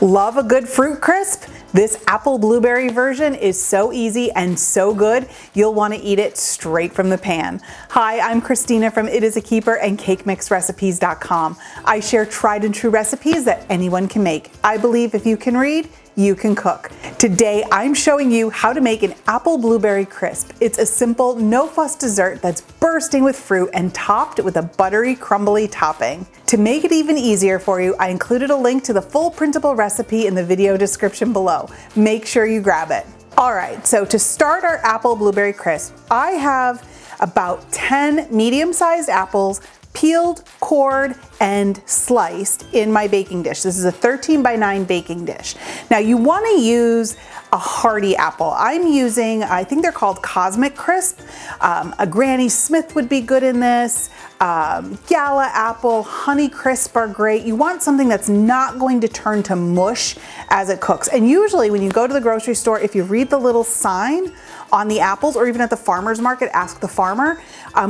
Love a good fruit crisp? This apple blueberry version is so easy and so good, you'll want to eat it straight from the pan. Hi, I'm Christina from It Is a Keeper and CakeMixRecipes.com. I share tried and true recipes that anyone can make. I believe if you can read, you can cook. Today, I'm showing you how to make an apple blueberry crisp. It's a simple, no-fuss dessert that's bursting with fruit and topped with a buttery, crumbly topping. To make it even easier for you, I included a link to the full printable recipe in the video description below. Make sure you grab it. All right, so to start our apple blueberry crisp, I have about 10 medium-sized apples peeled, cored, and sliced in my baking dish. This is a 13 by 9 baking dish. Now you want to use a hearty apple. I'm using, I think they're called Cosmic Crisp. A Granny Smith would be good in this. Gala apple, Honey Crisp are great. You want something that's not going to turn to mush as it cooks. And usually when you go to the grocery store, if you read the little sign on the apples, or even at the farmer's market, ask the farmer,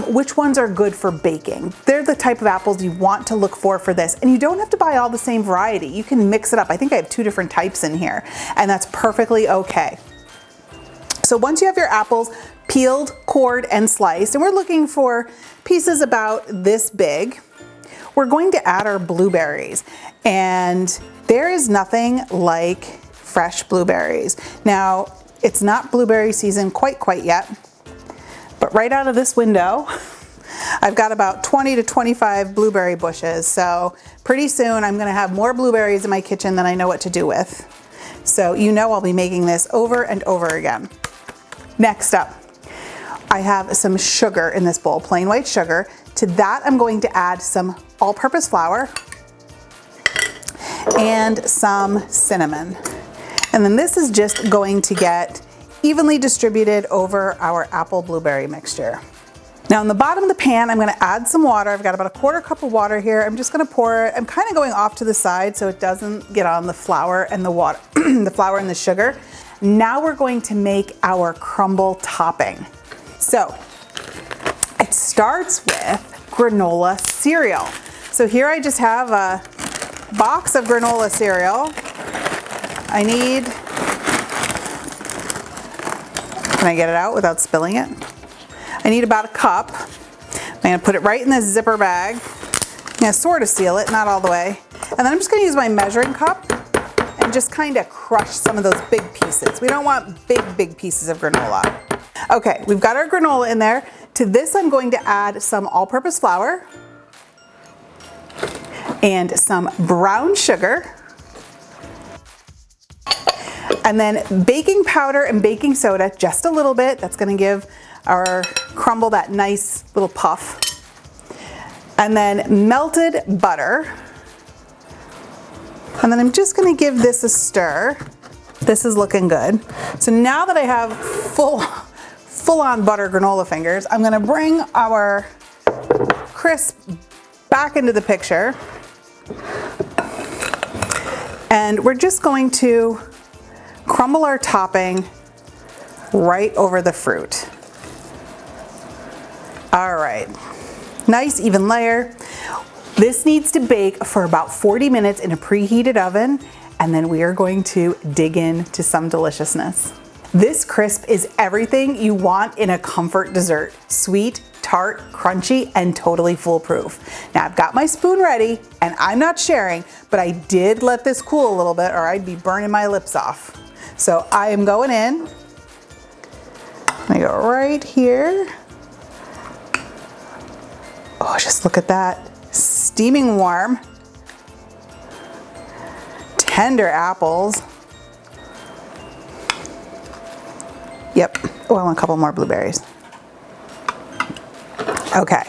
which ones are good for baking. They're the type of apples you want to look for this. And you don't have to buy all the same variety. You can mix it up. I think I have 2 different types in here, and that's perfectly okay. So once you have your apples peeled, cored, and sliced, and we're looking for pieces about this big, we're going to add our blueberries. And there is nothing like fresh blueberries. Now, it's not blueberry season quite yet, but right out of this window, I've got about 20 to 25 blueberry bushes. So pretty soon I'm gonna have more blueberries in my kitchen than I know what to do with. So you know I'll be making this over and over again. Next up, I have some sugar in this bowl, plain white sugar. To that, I'm going to add some all-purpose flour and some cinnamon. And then this is just going to get evenly distributed over our apple blueberry mixture. Now in the bottom of the pan, I'm gonna add some water. I've got about a 1/4 cup of water here. I'm just gonna pour it. I'm kind of going off to the side so it doesn't get on the flour and the water, the flour and the sugar. Now we're going to make our crumble topping. So it starts with granola cereal. So here I just have a box of granola cereal. Can I get it out without spilling it? I need about a cup. I'm gonna put it right in this zipper bag. I'm gonna sort of seal it, not all the way. And then I'm just gonna use my measuring cup and just kind of crush some of those big pieces. We don't want big pieces of granola. Okay, we've got our granola in there. To this, I'm going to add some all-purpose flour and some brown sugar. And then baking powder and baking soda, just a little bit. That's gonna give our crumble that nice little puff. And then melted butter. And then I'm just gonna give this a stir. This is looking good. So now that I have full-on butter granola fingers, I'm gonna bring our crisp back into the picture. And we're just going to crumble our topping right over the fruit. All right, nice even layer. This needs to bake for about 40 minutes in a preheated oven, and then we are going to dig into some deliciousness. This crisp is everything you want in a comfort dessert. Sweet, tart, crunchy, and totally foolproof. Now I've got my spoon ready, and I'm not sharing, but I did let this cool a little bit or I'd be burning my lips off. So I am going in. I go right here. Oh, just look at that. Steaming warm. Tender apples. Yep. Oh, I want a couple more blueberries. Okay.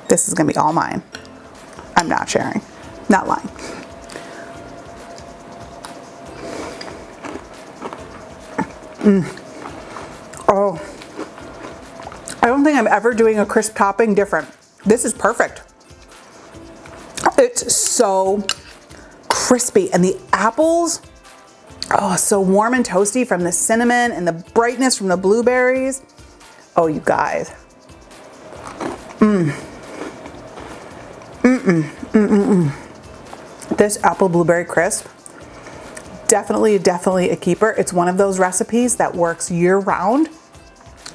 This is gonna be all mine. I'm not sharing. Not lying. Oh, I don't think I'm ever doing a crisp topping different. This is perfect. It's so crispy, and the apples, oh, so warm and toasty from the cinnamon and the brightness from the blueberries. Oh, you guys. This apple blueberry crisp, definitely a keeper. It's one of those recipes that works year round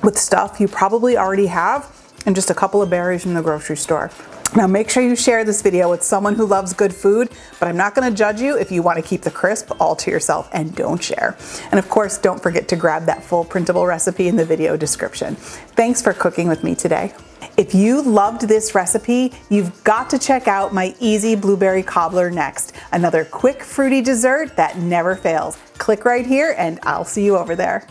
with stuff you probably already have and just a couple of berries from the grocery store. Now make sure you share this video with someone who loves good food, but I'm not gonna judge you if you wanna keep the crisp all to yourself and don't share. And of course, don't forget to grab that full printable recipe in the video description. Thanks for cooking with me today. If you loved this recipe, you've got to check out my easy blueberry cobbler next. Another quick fruity dessert that never fails. Click right here and I'll see you over there.